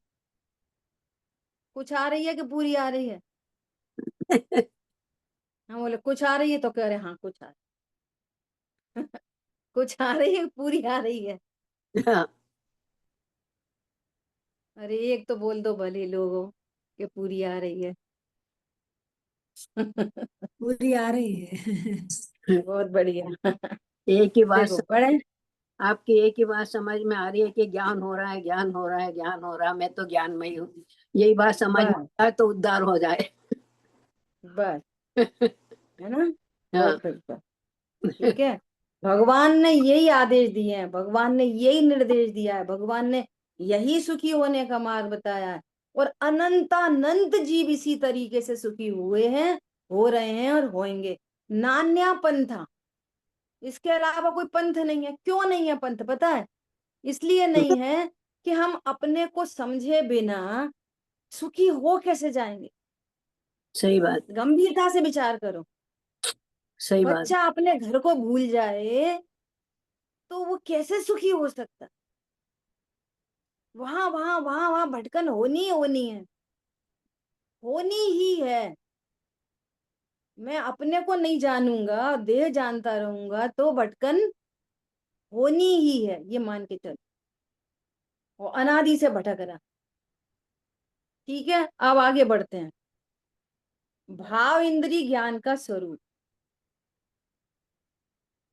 कुछ आ रही है कि पूरी आ रही है। हम बोले कुछ आ रही है तो कह रहे हाँ कुछ आ रही है। कुछ आ रही है, पूरी आ रही है। हाँ, अरे एक तो बोल दो भले लोगों कि पूरी आ रही है। पूरी आ रही है। बहुत बढ़िया। एक ही बार देखो सब पढ़े, आपकी एक ही बात समझ में आ रही है कि ज्ञान हो रहा है, ज्ञान हो रहा है, ज्ञान हो रहा है, मैं तो ज्ञानमयी हूँ। यही बात समझ में बस आए तो उद्धार हो जाए। बस, है ना। हाँ। बस बस बस। ठीक है। भगवान ने यही आदेश दिए हैं, भगवान ने यही निर्देश दिया है, भगवान ने यही सुखी होने का मार्ग बताया है। और अनंतानंत जीव इसी तरीके से सुखी हुए हैं, हो रहे हैं और होंगे। नान्या पंथा, इसके अलावा कोई पंथ नहीं है। क्यों नहीं है पंथ पता है? इसलिए नहीं है कि हम अपने को समझे बिना सुखी हो कैसे जाएंगे। सही बात। गंभीरता से विचार करो। सही बात। बच्चा अपने घर को भूल जाए तो वो कैसे सुखी हो सकता? वहां वहां वहां वहां भटकन होनी होनी है, होनी ही है। मैं अपने को नहीं जानूंगा, देह जानता रहूंगा तो भटकन होनी ही है, ये मान के चल। वो अनादि से भटक रहा। ठीक है, अब आगे बढ़ते हैं। भाव इंद्री ज्ञान का स्वरूप।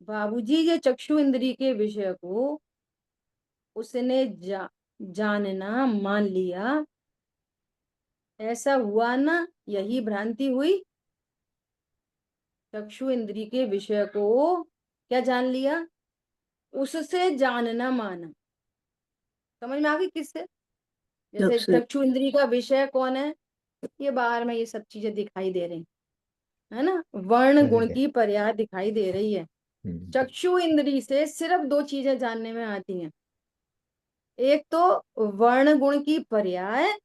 बाबूजी ये चक्षु इंद्री के विषय को उसने जानना मान लिया, ऐसा हुआ ना, यही भ्रांति हुई। चक्षु इंद्री के विषय को क्या जान लिया? उससे जानना माना। समझ में आ गई किससे? जैसे सबसे। चक्षु इंद्री का विषय कौन है? ये बाहर में ये सब चीजें दिखाई दे रही है ना, वर्ण समझ गुण गया। की पर्याय दिखाई दे रही है। हम्म। चक्षु इंद्री से सिर्फ दो चीजें जानने में आती हैं। एक तो वर्ण गुण की पर्याय,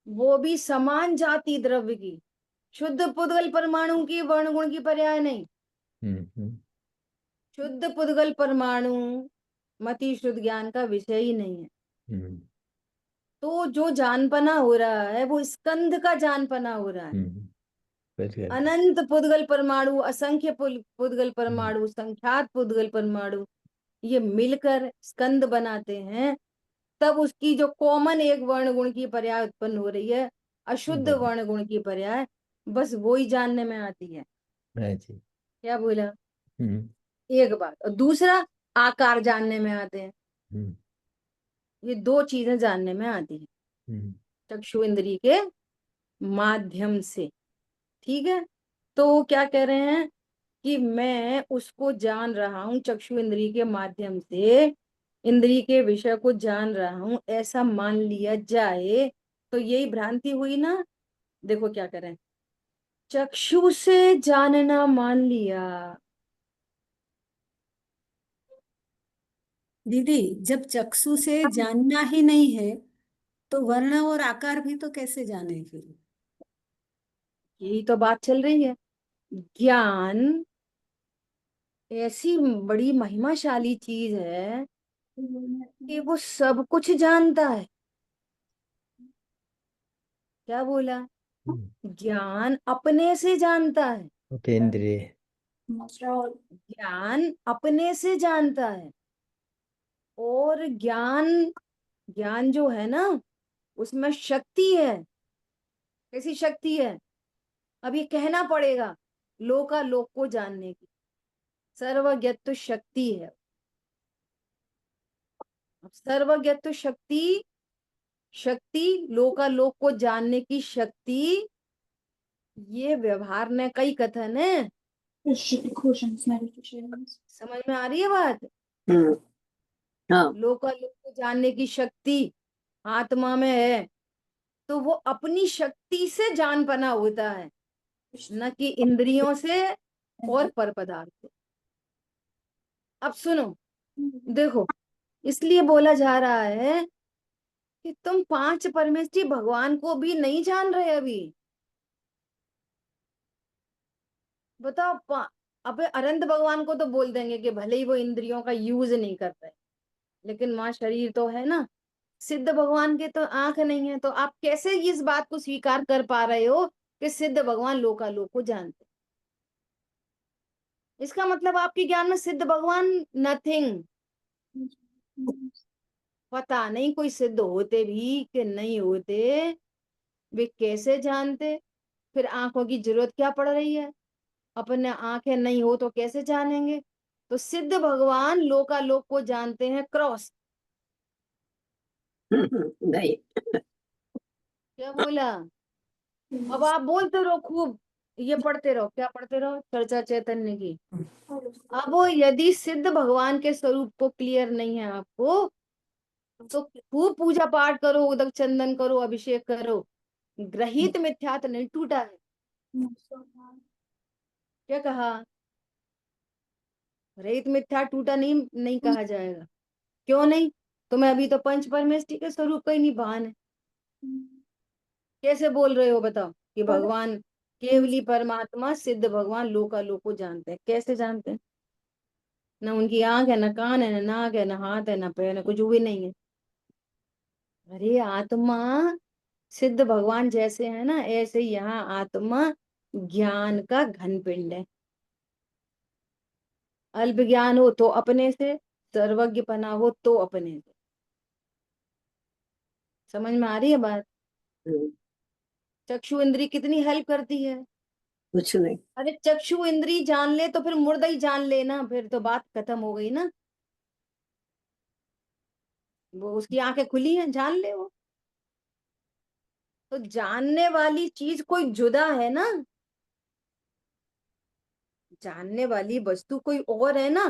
वो भी समान जाति द्रव्य की। शुद्ध पुद्गल परमाणु की वर्ण गुण की पर्याय नहीं। हम्म। शुद्ध पुद्गल परमाणु मति शुद्ध ज्ञान का विषय ही नहीं है। हम्म। तो जो जानपना हो रहा है वो स्कंध का जानपना हो रहा है। हम्म। समझ गया। अनंत पुद्गल परमाणु, असंख्य पुद्गल हम्म। परमाणु, संख्यात पुद्गल परमाणु, ये मिलकर स्कंद बनाते हैं। तब उसकी जो कॉमन एक वर्ण गुण की पर्याय उत्पन्न हो रही है, अशुद्ध वही। वर्ण गुण की पर्याय, बस वो ही जानने में आती है। हाँ जी। क्या बोला? हम्म। एक बात। और दूसरा, आकार जानने में आते हैं। हम्म। ये दो चीजें जानने में आती है हम्म। चक्षु इंद्री के माध्यम से। ठीक है। तो क्या कह रहे हैं कि मैं उसको जान रहा हूं चक्षु इंद्री के माध्यम से, इंद्री के विषय को जान रहा हूं, ऐसा मान लिया जाए तो यही भ्रांति हुई ना। देखो क्या करें, चक्षु से जानना मान लिया। दीदी, जब चक्षु से जानना ही नहीं है तो वर्ण और आकार भी तो कैसे जाने फिर? यही तो बात चल रही है। ज्ञान ऐसी बड़ी महिमाशाली चीज है कि वो सब कुछ जानता है। क्या बोला? हम्म। ज्ञान अपने से जानता है। उपेंद्रिय। ज्ञान अपने से जानता है। और ज्ञान, ज्ञान जो है ना, उसमें शक्ति है। कैसी शक्ति है? अब ये कहना पड़ेगा लोका लोक को जानने की। सर्वज्ञत्व शक्ति है। अब सर्वज्ञत्व शक्ति, शक्ति लोकालोक को जानने की शक्ति, ये व्यवहार ने कई कथन है। समझ में आ रही है बात? हम्म। हाँ। लोकालोक को जानने की शक्ति आत्मा में है, तो वो अपनी शक्ति से जान पना होता है, न कि इंद्रियों से और पर पदार्थ से। अब सुनो, देखो, इसलिए बोला जा रहा है कि तुम पांच परमेष्ठी भगवान को भी नहीं जान रहे अभी। बताओ अबे अनंत भगवान को तो बोल देंगे कि भले ही वो इंद्रियों का यूज नहीं कर रहे, लेकिन वहां शरीर तो है ना। सिद्ध भगवान के तो आंख नहीं है, तो आप कैसे इस बात को स्वीकार कर पा रहे हो कि सिद्ध भगवान लोकालोक को जानते? इसका मतलब आपके ज्ञान में सिद्ध भगवान नथिंग। पता नहीं कोई सिद्ध होते भी कि नहीं होते, वे कैसे जानते? फिर आंखों की जरूरत क्या पड़ रही है? अपने आंखें नहीं हो तो कैसे जानेंगे? तो सिद्ध भगवान लोकालोक को जानते हैं क्रॉस। नहीं। क्या बोला? अब आप बोलते रहो खूब, ये पढ़ते रहो, क्या पढ़ते रहो? चर्चा चैतन्य की। अब यदि सिद्ध भगवान के स्वरूप को क्लियर नहीं है आपको, तो खूब पूजा पाठ करो, उदक चंदन करो, अभिषेक करो, ग्रहित मिथ्यात्व नहीं टूटा है। क्या कहा? ग्रहित मिथ्या टूटा नहीं कहा जाएगा। क्यों नहीं? तुम्हें अभी तो पंच परमेष्टि के स्वरूप का ही नहीं भान है। कैसे बोल रहे हो बताओ कि भगवान केवली परमात्मा सिद्ध भगवान लोकालोक को जानते हैं? कैसे जानते हैं? ना उनकी आंख है, ना कान है, ना नाक है, ना हाथ है, ना पैर है, कुछ भी नहीं है। अरे आत्मा सिद्ध भगवान जैसे है ना, ऐसे ही यहाँ आत्मा ज्ञान का घन पिंड है। अल्प ज्ञान हो तो अपने से, सर्वज्ञपना हो तो अपने से। समझ में आ रही है बात? चक्षु इंद्री कितनी हेल्प करती है। कुछ नहीं। अरे चक्षु इंद्री जान ले तो फिर मुर्दा ही जान लेना, फिर तो बात खत्म हो गई ना। वो उसकी आंखें खुली हैं, जान ले वो। तो जानने वाली चीज कोई जुदा है ना, जानने वाली वस्तु कोई और है ना।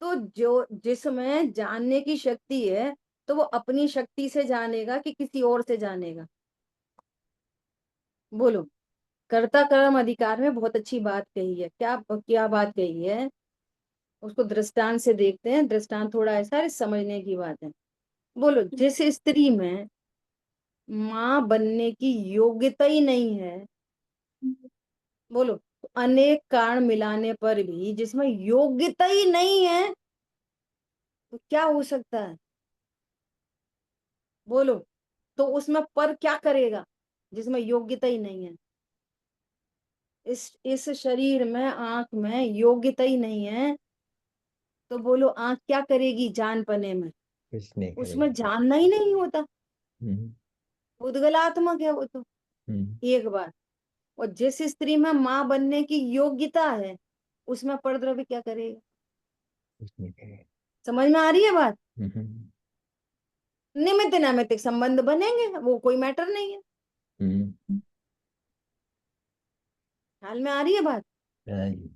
तो जो जिसमें जानने की शक्ति है, तो वो अपनी शक्ति से जानेगा कि किसी और से जानेगा? बोलो। कर्ता कर्म अधिकार में बहुत अच्छी बात कही है। क्या क्या बात कही है? उसको दृष्टांत से देखते हैं। दृष्टांत थोड़ा ऐसा है, समझने की बात है। बोलो, जिस स्त्री में माँ बनने की योग्यता ही नहीं है, बोलो, अनेक कारण मिलाने पर भी जिसमें योग्यता ही नहीं है, तो क्या हो सकता है? बोलो। तो उसमें पर क्या करेगा जिसमें योग्यता ही नहीं है? इस शरीर में आंख में योग्यता ही नहीं है, तो बोलो आंख क्या करेगी जानपने में? कुछ नहीं उसमें करेगी। जानना ही नहीं होता। हम्म। उद्गलात्मक है वो तो। हम्म। एक बार। और जिस स्त्री में माँ बनने की योग्यता है, उसमें परद्रव्य क्या करेगा? कुछ नहीं करेगी। समझ में आ रही है बात? हम्म। निमित्त नैमित्तिक संबंध बनेंगे, वो कोई मैटर नहीं है। हम्म। ख्याल में आ रही है बात? right।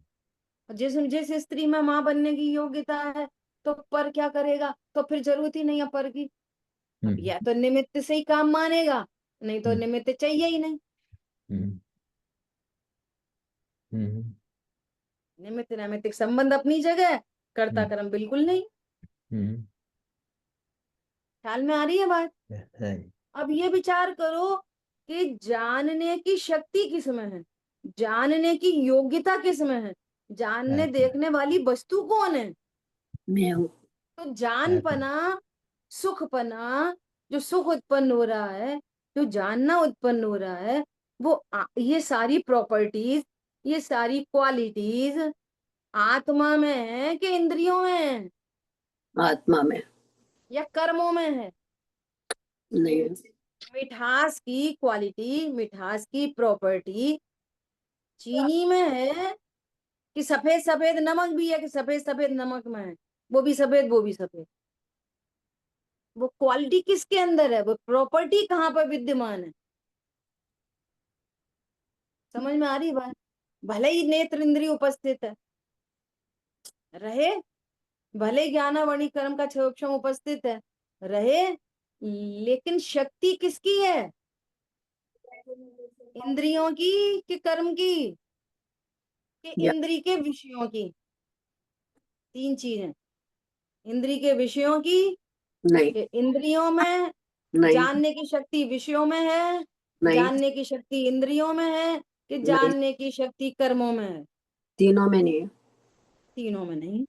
और जिस जिस स्त्री में माँ बनने की योग्यता है, तो पर क्या करेगा? तो फिर जरूरत ही नहीं है पर की। अब हम्म। या तो निमित्त से ही काम मानेगा, नहीं तो हम्म। निमित्त चाहिए ही नहीं। हम्म। हम्म। निमित्त नैमित्तिक संबंध अपनी जगह है, कर्ता हम्म। कर्म बिल्कुल नहीं। हम्म। ख्याल में आ रही है बात? right। अब ये विचार करो कि जानने की शक्ति किसमें है, जानने की योग्यता किसमें है, जानने आत्मा। देखने वाली वस्तु कौन है? मैं हूँ। तो आत्मा। जानपना, सुखपना, जो सुख उत्पन्न हो रहा है, जो जानना उत्पन्न हो रहा है, वो ये सारी प्रॉपर्टीज, ये सारी क्वालिटीज आत्मा में है कि इंद्रियों में है, आत्मा में। या कर्मों में है? नहीं। मिठास की क्वालिटी, मिठास की प्रॉपर्टी चीनी में है कि सफेद सफेद नमक भी है कि सफेद सफेद नमक में है? वो भी सफेद, वो भी सफेद। वो क्वालिटी किसके अंदर है? वो प्रॉपर्टी कहाँ पर विद्यमान है? समझ में आ रही बात? भले ही नेत्र इंद्रिय उपस्थित है रहे, भले ज्ञानावणी कर्म का क्षोभक्षम उपस्थित है रहे, लेकिन शक्ति किसकी है? इंद्रियों की कि कर्म की कि या इंद्री के विषयों की? तीन चीजें। इंद्री के विषयों की नहीं। कि इंद्रियों में, नहीं। जानने की शक्ति विषयों में है, नहीं। जानने की शक्ति इंद्रियों में है, कि नहीं। जानने की शक्ति कर्मों में है? तीनों में नहीं है। तीनों में नहीं।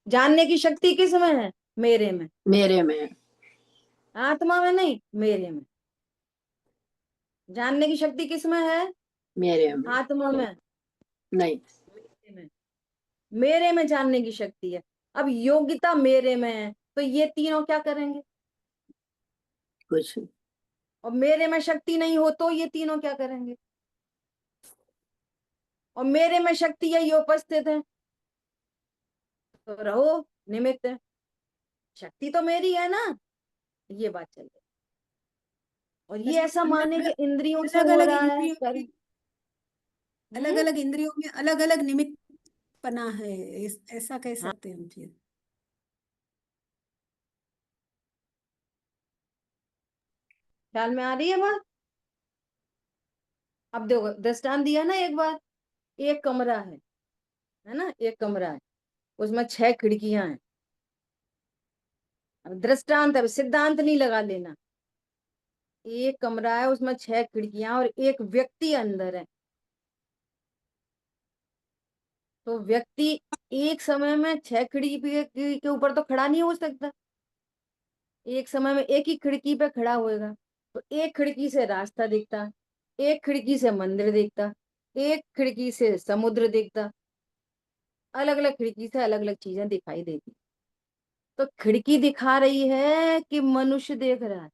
जानने की शक्ति किस में है? मेरे में। मेरे में है। आत्मा में नहीं, मेरे में। जानने की शक्ति किस में है? मेरे में आत्मा में। नहीं। मेरे में। मेरे में जानने की शक्ति है। अब योग्यता मेरे में है, तो ये तीनों क्या करेंगे? कुछ नहीं। और मेरे में शक्ति नहीं हो तो ये तीनों क्या करेंगे? और मेरे में शक्ति है, ये उपस्थित है, तो रहो निमित्त, शक्ति तो मेरी है ना, ये बात चल रही। और ये ऐसा माने कि इंद्रियों से अलग हो अलग रहा है इंद्रियों कर। में अलग अलग इंद्रियों में अलग अलग निमित्त पना है, ऐसा कह हाँ, सकते हैं हम फिर। ख्याल में आ रही है बात? अब देखो दृष्टांत दिया ना एक बार, एक कमरा है ना, एक कमरा है, उसमें 6 खिड़कियां हैं। अब दृष्टांत, अब सिद्धांत नहीं लगा लेना। एक कमरा है, उसमें 6 खिड़कियां और एक व्यक्ति अंदर है। तो व्यक्ति एक समय में 6 खिड़की के ऊपर तो खड़ा नहीं हो सकता, एक समय में एक ही खिड़की पे खड़ा होएगा। तो एक खिड़की से रास्ता दिखता, एक खिड़की से मंदिर दिखता, एक खिड़की से समुद्र दिखता, अलग अलग खिड़की से अलग अलग चीजें दिखाई देती। तो खिड़की दिखा रही है कि मनुष्य देख रहा है?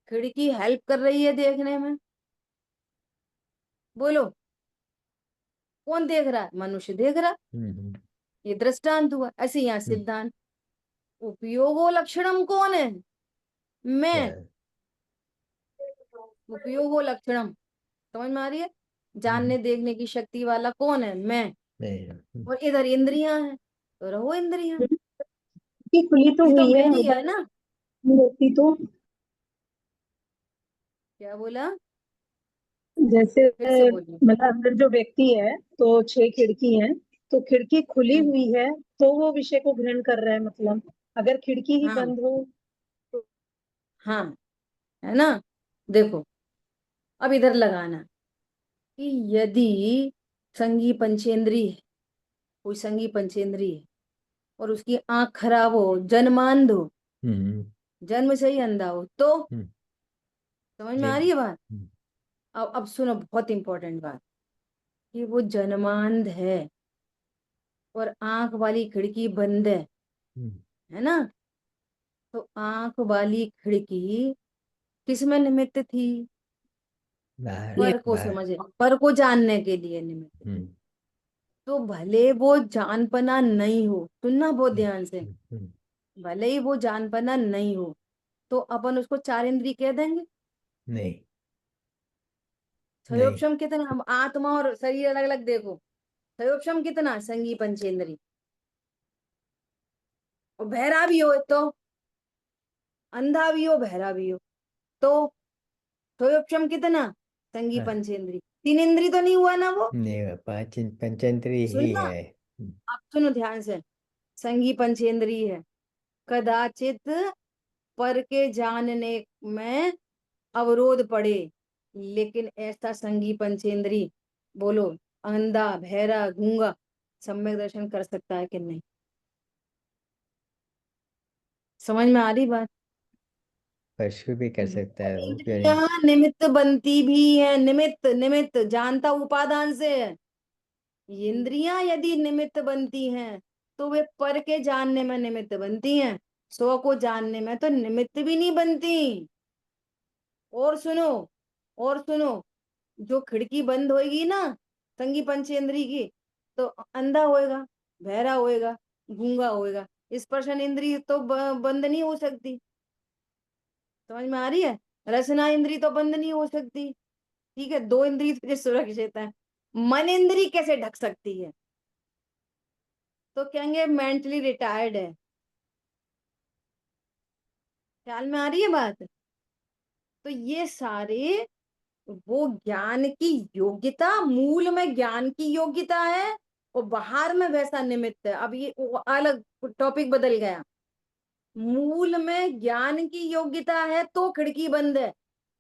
खिड़की हेल्प कर रही है देखने में? बोलो, कौन देख रहा है? मनुष्य देख रहा है। हम्म। ये दृष्टांत हुआ। ऐसे यहाँ हम्म। सिद्धांत, उपयोगो लक्षणम कौन है? मैं। क्या? उपयोगो लक्षणम, समझ में आ रही है? जानने हम्म। देखने की शक्ति वाला कौन है? मैं। नहीं। और इधर इंद्रियां हैं, तो रहो इंद्रियां, की खुली तो ये तो हुई है, मेरी उधर है ना। रहती तो। क्या बोला? जैसे फिर से बोलिए। मतलब अंदर जो व्यक्ति है तो 6 खिड़की हैं, तो खिड़की खुली हम्म, हुई है तो वो विषय को ग्रहण कर रहा है, मतलब अगर खिड़की ही हाँ बंद हो तो। हाँ, है ना। देखो, अब इधर लगाना कि यदि संगी पंचेंद्री है, कोई संगी पंचेंद्री है और उसकी आंख खराब हो, जन्मांध हो, हम्म। जन्म से ही अंधा हो, तो हम्म। समझ में आ जी। रही है बात? हम्म। अब सुनो, बहुत इंपॉर्टेंट बात, कि वो जन्मांध है और आंख वाली खिड़की बंद हम्म। है ना। तो आंख वाली खिड़की किस में निमित्त थी? बाहर। ये पर को बाहर। समझे, पर को जानने के लिए निमित्त। हम्म। तो भले वो जानपना नहीं हो, सुनना बहुत हम्म। ध्यान से, हम्म। भले ही वो जानपना नहीं हो, तो अपन उसको 4 इंद्री कह देंगे। नहीं। नहीं। क्षयोक्षम कितना, हम आत्मा और शरीर अलग अलग देखो, क्षयोक्षम कितना? संगी पंचेंद्री। और बहरा भी हो तो, अंधा भी हो बहरा भी हो तो क्षयोक्षम कितना? संगी हाँ। पंचेंद्री। 3 इंद्री तो नहीं हुआ ना वो। नहीं, पांच पंचेंद्रिय ही सुनना, है। आप सुनो ध्यान से, संगी पंचेंद्री है, कदाचित पर के जानने में अवरोध पड़े, लेकिन ऐसा संगी पंचेंद्री, बोलो, अंधा बहरा गूंगा सम्यक दर्शन कर सकता है कि नहीं? समझ में आ रही बात? पशु भी कर सकता वो है, वो क्यों नहीं? इंद्रियां निमित्त बनती भी है, निमित्त निमित्त जानता उपादान से है। ये इंद्रियां यदि निमित्त बनती हैं तो वे पर के जानने में निमित्त बनती हैं, स्व को जानने में तो निमित्त भी नहीं बनती। और सुनो, और सुनो, जो खिड़की बंद होएगी ना संगी पंचेंद्री की, तो अंधा होएगा, बहरा होएगा, गूंगा होएगा, स्पर्शन इंद्री तो बंद नहीं हो सकती। समझ में आ रही है? रसना इंद्री तो बंद नहीं हो सकती। ठीक है, 2 इंद्री तुझे सुरक्षित है। मन इंद्री कैसे ढक सकती है? तो कहेंगे मेंटली रिटायर्ड है। ख्याल में आ रही है बात? तो ये सारे, वो ज्ञान की योग्यता, मूल में ज्ञान की योग्यता है और बाहर में वैसा निमित्त है। अब ये अलग टॉपिक बदल गया। मूल में ज्ञान की योग्यता है तो खिड़की बंद है,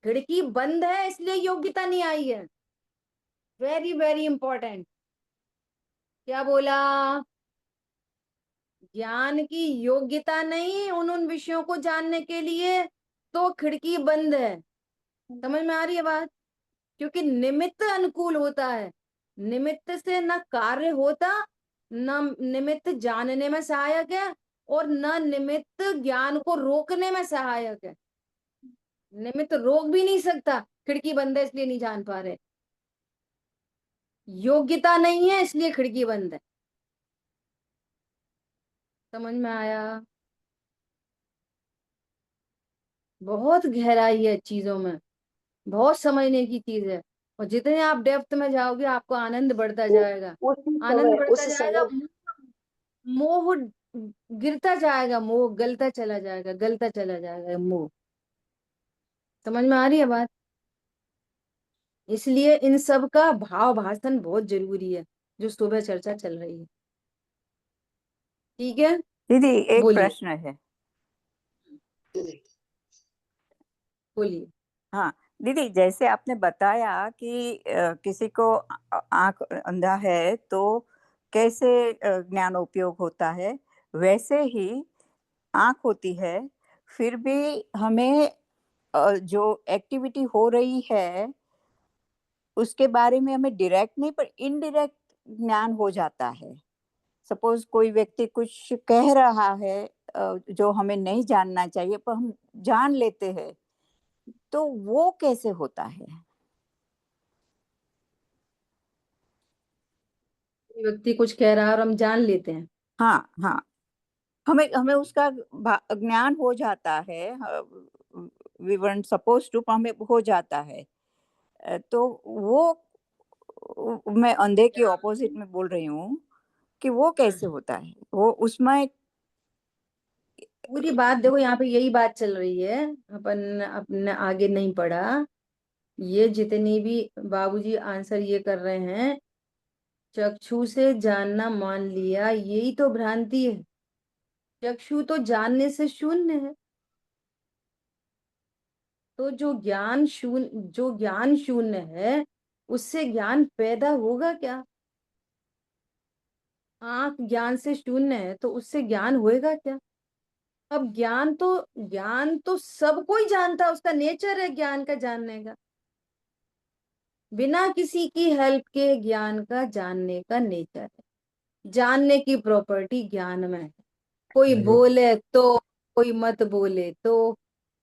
खिड़की बंद है इसलिए योग्यता नहीं आई है। Very very important. क्या बोला? ज्ञान की योग्यता नहीं उन विषयों को जानने के लिए, तो खिड़की बंद है। समझ में आ रही है बात? क्योंकि निमित्त अनुकूल होता है, निमित्त से न कार्य होता, न निमित्त जानने में सहायक है, और न निमित्त ज्ञान को रोकने में सहायक है। निमित्त रोक भी नहीं सकता, खिड़की बंद है इसलिए नहीं जान पा रहे। योग्यता नहीं है इसलिए खिड़की बंद है। समझ में आया? बहुत गहराई है चीजों में, बहुत समझने की चीज है। और जितने आप डेप्थ में जाओगे आपको आनंद बढ़ता जाएगा, आनंद बढ़ता उस जाएगा, समय मोह गिरता जाएगा, मोह गलता चला जाएगा, गलता चला जाएगा मोह। समझ में आ रही है बात? इसलिए इन सब का भाव भाषण बहुत जरूरी है, जो सुबह चर्चा चल रही है। ठीक है, दीदी एक बोलिए प्रश्न है। बोलिए। हाँ दीदी, जैसे आपने बताया कि किसी को आंख अंधा है तो कैसे ज्ञान उपयोग होता है, वैसे ही आंख होती है फिर भी हमें जो एक्टिविटी हो रही है उसके बारे में हमें डायरेक्ट नहीं पर इनडायरेक्ट ज्ञान हो जाता है। सपोज कोई व्यक्ति कुछ कह रहा है जो हमें नहीं जानना चाहिए पर हम जान लेते हैं, तो वो कैसे होता है? कोई व्यक्ति कुछ कह रहा है और हम जान लेते हैं। हाँ हाँ, हमें हमें उसका ज्ञान हो जाता है, वी weren't supposed to, पर हमें हो जाता है। तो वो मैं अंधे के ऑपोजिट में बोल रही हूँ कि वो कैसे होता है, वो उसमें पूरी बात देखो, यहाँ पे यही बात चल रही है। अपन अपने आगे नहीं पढ़ा, ये जितनी भी बाबूजी आंसर ये कर रहे हैं, चक्षु से जानना मान लिया, यही तो भ्रांति है। चक्षु तो जानने से शून्य है, तो जो ज्ञान शून्य है उससे ज्ञान पैदा होगा क्या? आंख ज्ञान से शून्य है तो उससे ज्ञान होएगा क्या? अब ज्ञान तो सब कोई जानता है, उसका नेचर है ज्ञान का जानने का। बिना किसी की हेल्प के ज्ञान का जानने का नेचर है। जानने की प्रॉपर्टी ज्ञान में है। कोई रो- बोले तो, कोई मत बोले तो,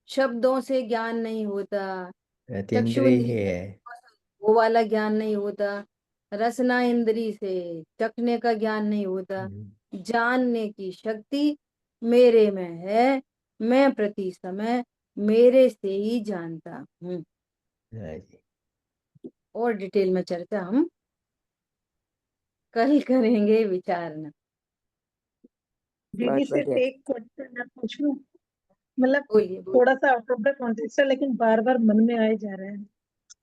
शब्दों से ज्ञान नहीं होता। चक्षु अतीन्द्रिय इंद्रिय है। वो वाला ज्ञान नहीं होता। रसना इंद्री से चखने का ज्ञान नहीं होता। जानने की शक्ति मेरे में है, मैं प्रति समय मेरे से ही जानता हूँ। हाँ जी। और डिटेल में चर्चा हम कल करेंगे, विचारना। दीदी बहुत सिर्फ बढ़िया। एक क्वेश्चन मैं पूछूं, मतलब बोलिए बोलिए। थोड़ा सा आउट ऑफ द कॉन्टेक्स्ट है लेकिन बार बार मन में आए जा रहा है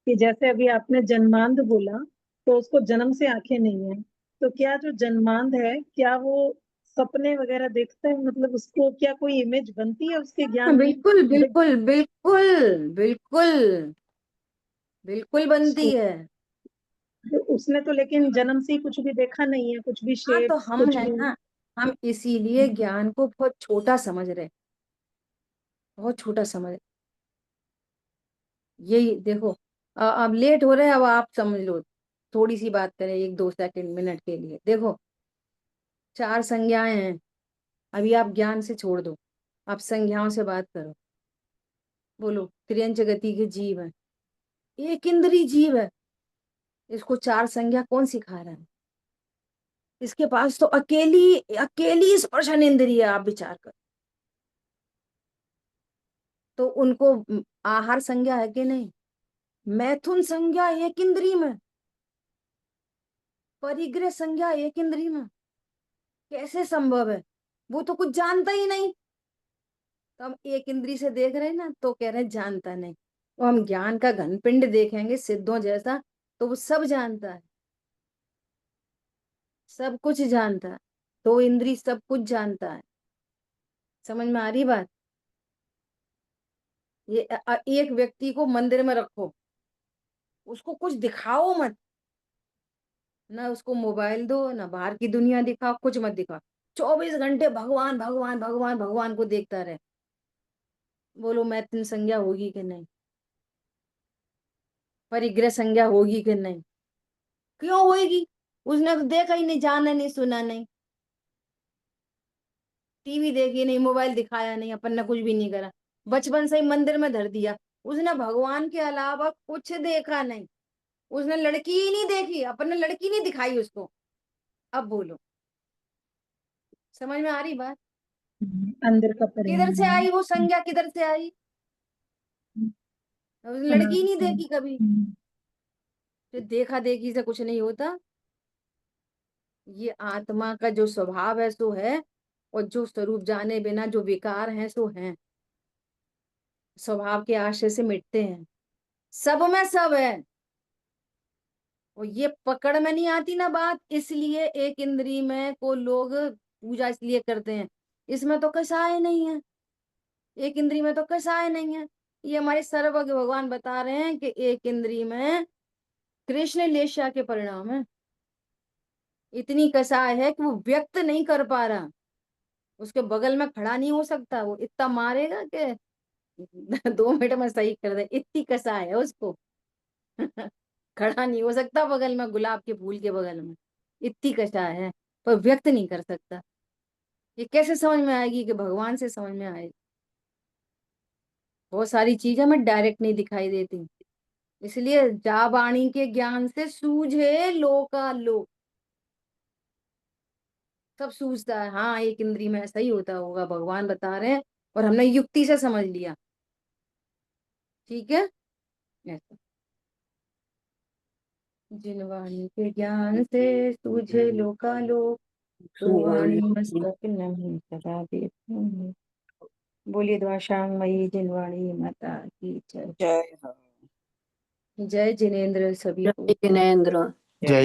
कि जैसे अभी आपने जन्मांध बोला तो उसको जन्म से आंखें नहीं है, तो क्या जो जन्मांध है क्या वो सपने वगैरह देखता है, मतलब उसको क्या कोई इमेज बनती है उसके ज्ञान में? बिल्कुल देख- बिल्कुल बिल्कुल बिल्कुल बिल्कुल बनती तो है। उसने तो लेकिन जन्म से ही कुछ भी देखा नहीं है, कुछ भी हाँ तो शेप्स हम कुछ है भी। ना, हम इसीलिए ज्ञान को बहुत छोटा समझ रहे, बहुत छोटा समझ। यही देखो, अब लेट हो रहे हैं, अब आप समझ लो। थोड़ी सी बात करें, 1-2 सेकंड मिनट के लिए। देखो, 4 संज्ञाएं हैं। अभी आप ज्ञान से छोड़ दो, आप संज्ञाओं से बात करो। बोलो, त्रियंच गति के जीव है, एक इंद्री जीव है, इसको 4 संज्ञा कौन सिखा रहा है? इसके पास तो अकेली अकेली स्पर्शन इंद्रिय है, आप विचार करो। तो उनको आहार संज्ञा है कि नहीं? मैथुन संज्ञा एक इंद्री में, परिग्रह संज्ञा एक इंद्री में, कैसे संभव है? वो तो कुछ जानता ही नहीं। तो हम एक इंद्री से देख रहे हैं ना, तो कह रहे हैं जानता नहीं। तो हम ज्ञान का घनपिंड देखेंगे सिद्धों जैसा, तो वो सब जानता है, सब कुछ जानता है। तो इंद्री सब कुछ जानता है। समझ में आ रही बात? ये एक व्यक्ति को मंदिर में रखो, उसको कुछ दिखाओ मत, ना उसको मोबाइल दो, ना बाहर की दुनिया दिखाओ, कुछ मत दिखाओ। 24 घंटे भगवान भगवान भगवान भगवान को देखता रहे। बोलो, मैथुन संज्ञा होगी कि नहीं? परिग्रह संज्ञा होगी कि नहीं? क्यों होगी? उसने तो देखा ही नहीं, जाना नहीं, सुना नहीं, टीवी देखी नहीं, मोबाइल दिखाया नहीं, अपन ने कुछ भी नहीं करा, बचपन से ही मंदिर में धर दिया। उसने भगवान के अलावा कुछ देखा नहीं, उसने लड़की ही नहीं देखी, अपन ने लड़की नहीं दिखाई उसको। अब बोलो, समझ में आ रही बात? अंदर का किधर से परिणाम। आई वो संज्ञा, किधर से आई? अब लड़की नहीं देखी कभी, तो देखा देखी से कुछ नहीं होता। ये आत्मा का जो स्वभाव है सो है, और जो स्वरूप जाने बिना जो विकार हैं सो हैं, स्वभाव के आश्रय से मिटते हैं, सब में सब है। और ये पकड़ में नहीं आती ना बात, इसलिए एक इंद्री में को लोग पूजा इसलिए करते हैं, इसमें तो कसाय नहीं है, एक इंद्री में तो कसाय नहीं है। ये हमारे सर्वज्ञ भगवान बता रहे हैं कि एक इंद्री में कृष्ण लेशा के परिणाम है। इतनी कसाय है कि वो व्यक्त नहीं कर पा रहा, उसके बगल में खड़ा नहीं हो सकता, वो इतना मारेगा कि 2 मिनट में सही कर दे, इतनी कसाय है उसको। खड़ा नहीं हो सकता बगल में, गुलाब के फूल के बगल में, इतनी कसाय है, पर व्यक्त नहीं कर सकता। ये कैसे समझ में आएगी? कि भगवान से समझ में आएगी। बहुत सारी चीजें हमें डायरेक्ट नहीं दिखाई देती, इसलिए जा वाणी के ज्ञान से सूझे लोकालोक। सब सूझता है, हाँ एक इंद्री में ऐसा ही होता होगा, भगवान बता रहे हैं और हमने युक्ति से समझ लिया। ठीक है, ऐसा। जिन वाणी के ज्ञान से सूझे लोकालोक, तो वाणी मस्तक नहीं सदा देखूं। बोलिए द्वाशांगमयी जिनवाणी माता की जय। जय हो। जय जिनेन्द्र सभी को। जय जिनेन्द्र। जय